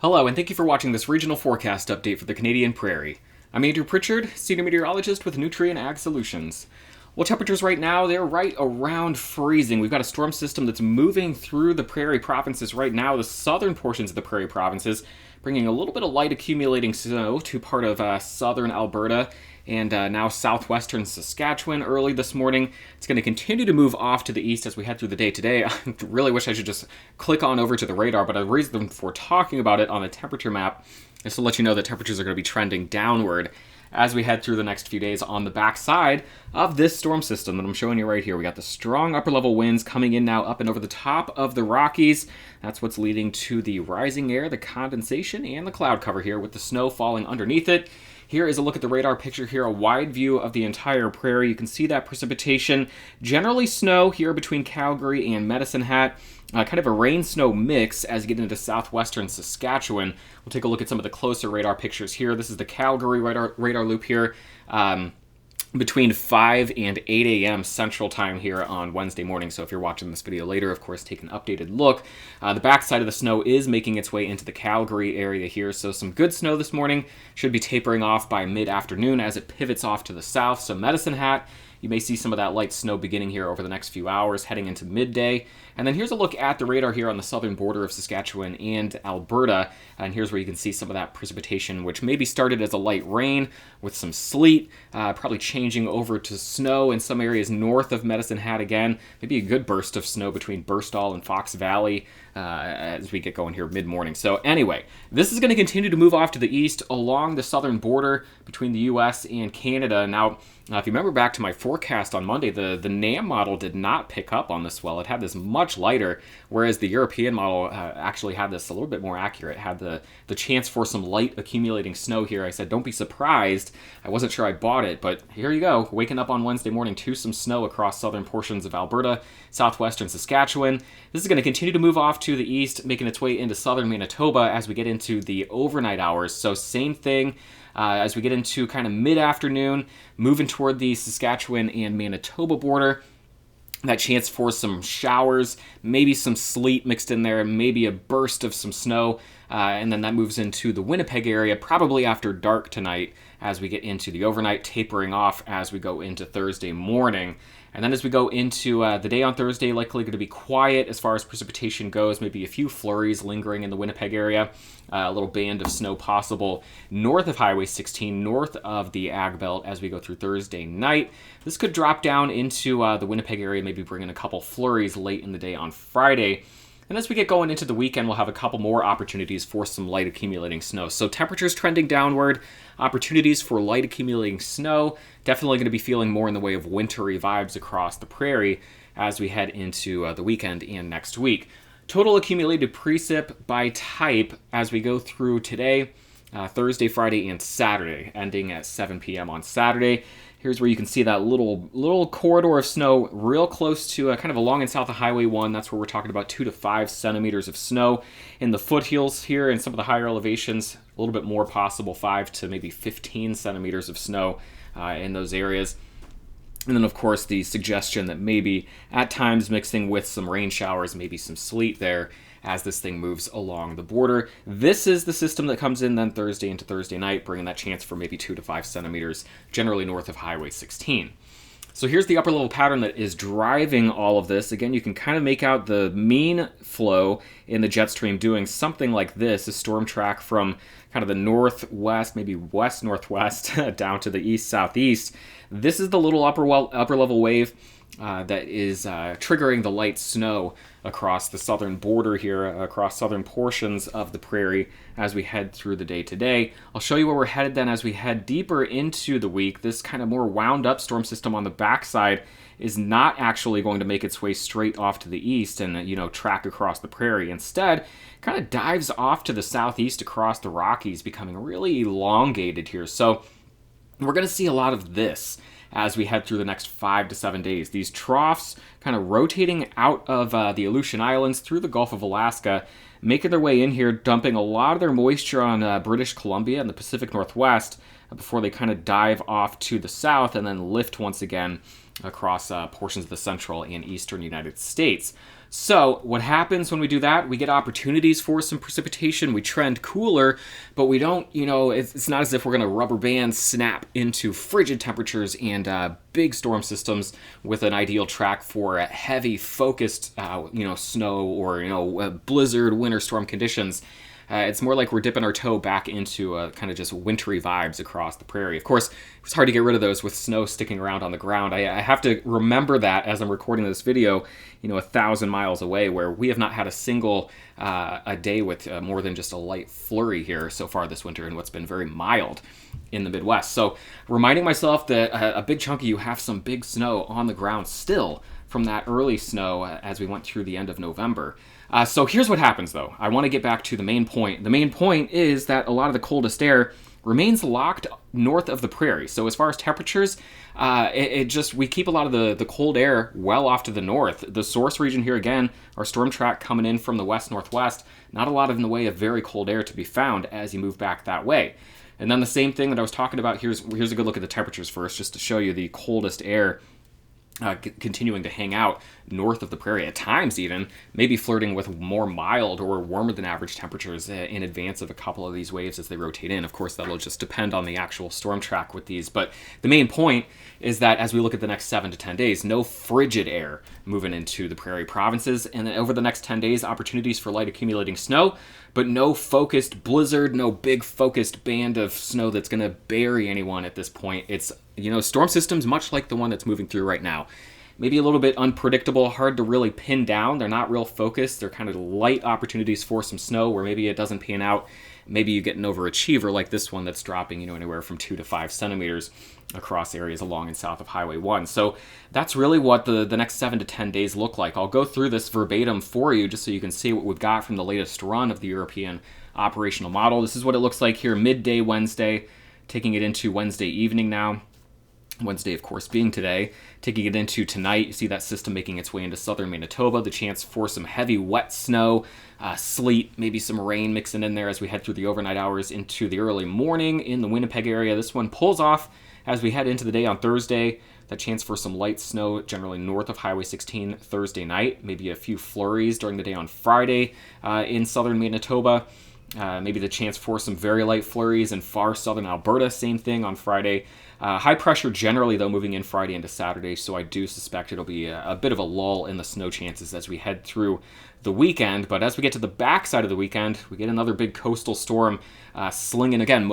Hello, and thank you for watching this regional forecast update for the Canadian Prairie. I'm Andrew Pritchard, Senior Meteorologist with Nutrien Ag Solutions. Well, temperatures right now, they're right around freezing. We've got a storm system that's moving through the Prairie provinces right now, the southern portions of the Prairie provinces, bringing a little bit of light accumulating snow to part of southern Alberta and now southwestern Saskatchewan early this morning. It's going to continue to move off to the east as we head through the day today. I really wish I should just click on over to the radar, but a reason for talking about it on a temperature map is to let you know that temperatures are going to be trending downward as we head through the next few days on the backside of this storm system that I'm showing you right here. We got the strong upper level winds coming in now up and over the top of the Rockies. That's what's leading to the rising air, the condensation, and the cloud cover here with the snow falling underneath it. Here is a look at the radar picture here, a wide view of the entire prairie. You can see that precipitation, generally snow here between Calgary and Medicine Hat. Kind of a rain-snow mix as you get into southwestern Saskatchewan. We'll take a look at some of the closer radar pictures here. This is the Calgary radar loop here. Between 5 and 8 a.m. Central Time here on Wednesday morning. So if you're watching this video later, of course, take an updated look. The backside of the snow is making its way into the Calgary area here. So some good snow this morning. Should be tapering off by mid-afternoon as it pivots off to the south. So Medicine Hat, you may see some of that light snow beginning here over the next few hours, heading into midday. And then here's a look at the radar here on the southern border of Saskatchewan and Alberta. And here's where you can see some of that precipitation, which maybe started as a light rain with some sleet, probably changing over to snow in some areas north of Medicine Hat again. Maybe a good burst of snow between Burstall and Fox Valley as we get going here mid-morning. So anyway, this is going to continue to move off to the east along the southern border between the U.S. and Canada. Now, if you remember back to my forecast on Monday, the NAM model did not pick up on this well. It had this much lighter, whereas the European model actually had this a little bit more accurate, had the chance for some light accumulating snow here. I said, don't be surprised. I wasn't sure I bought it, but here you go. Waking up on Wednesday morning to some snow across southern portions of Alberta, southwestern Saskatchewan. This is going to continue to move off to the east, making its way into southern Manitoba as we get into the overnight hours. So same thing. As we get into kind of mid-afternoon, moving toward the Saskatchewan and Manitoba border, that chance for some showers, maybe some sleet mixed in there, maybe a burst of some snow, and then that moves into the Winnipeg area probably after dark tonight as we get into the overnight, tapering off as we go into Thursday morning. And then as we go into the day on Thursday, likely going to be quiet as far as precipitation goes, maybe a few flurries lingering in the Winnipeg area, a little band of snow possible north of Highway 16, north of the Ag Belt as we go through Thursday night. This could drop down into the Winnipeg area, maybe bring in a couple flurries late in the day on Friday. And as we get going into the weekend, we'll have a couple more opportunities for some light accumulating snow. So temperatures trending downward, opportunities for light accumulating snow, definitely going to be feeling more in the way of wintry vibes across the prairie as we head into the weekend and next week. Total accumulated precip by type as we go through today, Thursday, Friday, and Saturday, ending at 7 p.m. on Saturday. Here's where you can see that little corridor of snow real close to kind of along and south of Highway 1. That's where we're talking about 2 to 5 centimeters of snow. In the foothills here and some of the higher elevations, a little bit more possible, 5 to maybe 15 centimeters of snow in those areas. And then, of course, the suggestion that maybe at times mixing with some rain showers, maybe some sleet there as this thing moves along the border. This is the system that comes in then Thursday into Thursday night, bringing that chance for maybe 2 to 5 centimeters, generally north of Highway 16. So here's the upper level pattern that is driving all of this. Again, you can kind of make out the mean flow in the jet stream doing something like this, a storm track from kind of the northwest, maybe west-northwest, down to the east-southeast. This is the little upper level wave that is triggering the light snow across the southern border here, across southern portions of the prairie as we head through the day today. I'll show you where we're headed then as we head deeper into the week. This kind of more wound up storm system on the backside is not actually going to make its way straight off to the east and, track across the prairie. Instead, kind of dives off to the southeast across the Rockies, becoming really elongated here. So we're going to see a lot of this as we head through the next 5 to 7 days. These troughs kind of rotating out of the Aleutian Islands through the Gulf of Alaska, making their way in here, dumping a lot of their moisture on British Columbia and the Pacific Northwest before they kind of dive off to the south and then lift once again across portions of the central and eastern United States. So what happens when we do that? We get opportunities for some precipitation. We trend cooler, but we don't, it's not as if we're going to rubber band snap into frigid temperatures and big storm systems with an ideal track for heavy focused, snow or, blizzard winter storm conditions. It's more like we're dipping our toe back into kind of just wintry vibes across the prairie. Of course, it's hard to get rid of those with snow sticking around on the ground. I have to remember that as I'm recording this video, 1,000 miles away, where we have not had a single a day with more than just a light flurry here so far this winter, and what's been very mild in the Midwest. So reminding myself that a big chunk of you have some big snow on the ground still from that early snow as we went through the end of November. So here's what happens, though. I want to get back to the main point. The main point is that a lot of the coldest air remains locked north of the prairie. So as far as temperatures, we keep a lot of the cold air well off to the north. The source region here, again, our storm track coming in from the west-northwest, not a lot in the way of very cold air to be found as you move back that way. And then the same thing that I was talking about, here's a good look at the temperatures first, just to show you the coldest air continuing to hang out north of the prairie, at times even, maybe flirting with more mild or warmer than average temperatures in advance of a couple of these waves as they rotate in. Of course, that'll just depend on the actual storm track with these. But the main point is that as we look at the next 7 to 10 days, no frigid air moving into the prairie provinces. And then over the next 10 days, opportunities for light accumulating snow, but no focused blizzard, no big focused band of snow that's going to bury anyone at this point. It's, storm systems much like the one that's moving through right now. Maybe a little bit unpredictable, hard to really pin down. They're not real focused. They're kind of light opportunities for some snow where maybe it doesn't pan out. Maybe you get an overachiever like this one that's dropping, anywhere from 2 to 5 centimeters across areas along and south of Highway 1. So that's really what the next 7 to 10 days look like. I'll go through this verbatim for you just so you can see what we've got from the latest run of the European operational model. This is what it looks like here midday Wednesday, taking it into Wednesday evening now. Wednesday, of course, being today, taking it into tonight. You see that system making its way into southern Manitoba, the chance for some heavy wet snow, sleet, maybe some rain mixing in there as we head through the overnight hours into the early morning in the Winnipeg area. This one pulls off as we head into the day on Thursday. That chance for some light snow generally north of Highway 16 Thursday night, maybe a few flurries during the day on Friday in southern Manitoba. Maybe the chance for some very light flurries in far southern Alberta, same thing on Friday. High pressure generally, though, moving in Friday into Saturday, so I do suspect it'll be a bit of a lull in the snow chances as we head through the weekend. But as we get to the backside of the weekend, we get another big coastal storm slinging, again,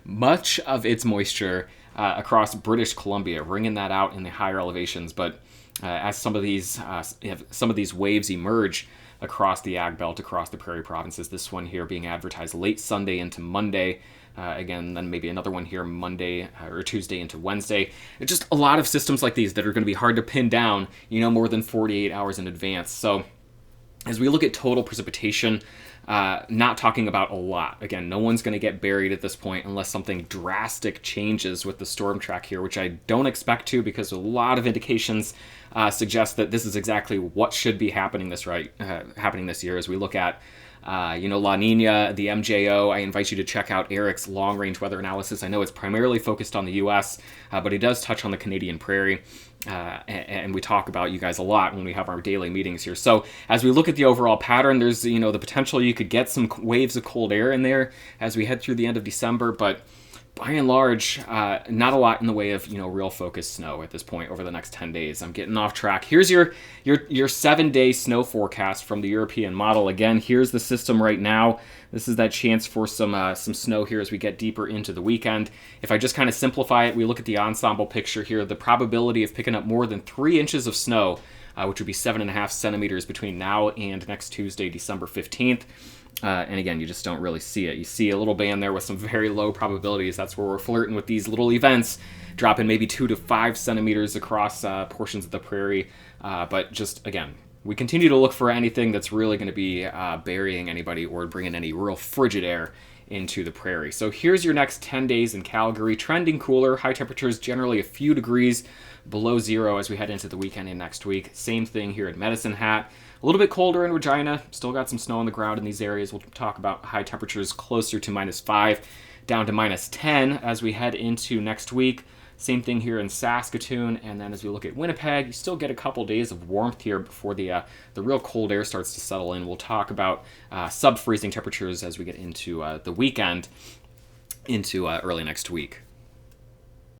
much of its moisture across British Columbia, bringing that out in the higher elevations. But as some of these waves emerge across the Ag Belt, across the Prairie provinces, this one here being advertised late Sunday into Monday, again, then maybe another one here Monday or Tuesday into Wednesday. It's just a lot of systems like these that are going to be hard to pin down, more than 48 hours in advance. So as we look at total precipitation, not talking about a lot. Again, no one's going to get buried at this point unless something drastic changes with the storm track here, which I don't expect to, because a lot of indications suggest that this is exactly what should be happening this year as we look at La Nina, the MJO. I invite you to check out Eric's long-range weather analysis. I know it's primarily focused on the U.S., but he does touch on the Canadian Prairie, and we talk about you guys a lot when we have our daily meetings here. So as we look at the overall pattern, there's the potential you could get some waves of cold air in there as we head through the end of December, but by and large, not a lot in the way of real focused snow at this point over the next 10 days. I'm getting off track. Here's your 7-day snow forecast from the European model. Again, here's the system right now. This is that chance for some snow here as we get deeper into the weekend. If I just kind of simplify it, we look at the ensemble picture here. The probability of picking up more than 3 inches of snow, which would be 7.5 centimeters between now and next Tuesday, December 15th. And again, you just don't really see it. You see a little band there with some very low probabilities. That's where we're flirting with these little events, dropping maybe 2 to 5 centimeters across portions of the prairie. But just, again, we continue to look for anything that's really going to be burying anybody or bringing any real frigid air into the prairie. So here's your next 10 days in Calgary. Trending cooler, high temperatures generally a few degrees below zero as we head into the weekend and next week. Same thing here at Medicine Hat. A little bit colder in Regina. Still got some snow on the ground in these areas. We'll talk about high temperatures closer to -5 down to -10 as we head into next week. Same thing here in Saskatoon. And then as we look at Winnipeg, you still get a couple days of warmth here before the real cold air starts to settle in. We'll talk about sub-freezing temperatures as we get into the weekend, into early next week.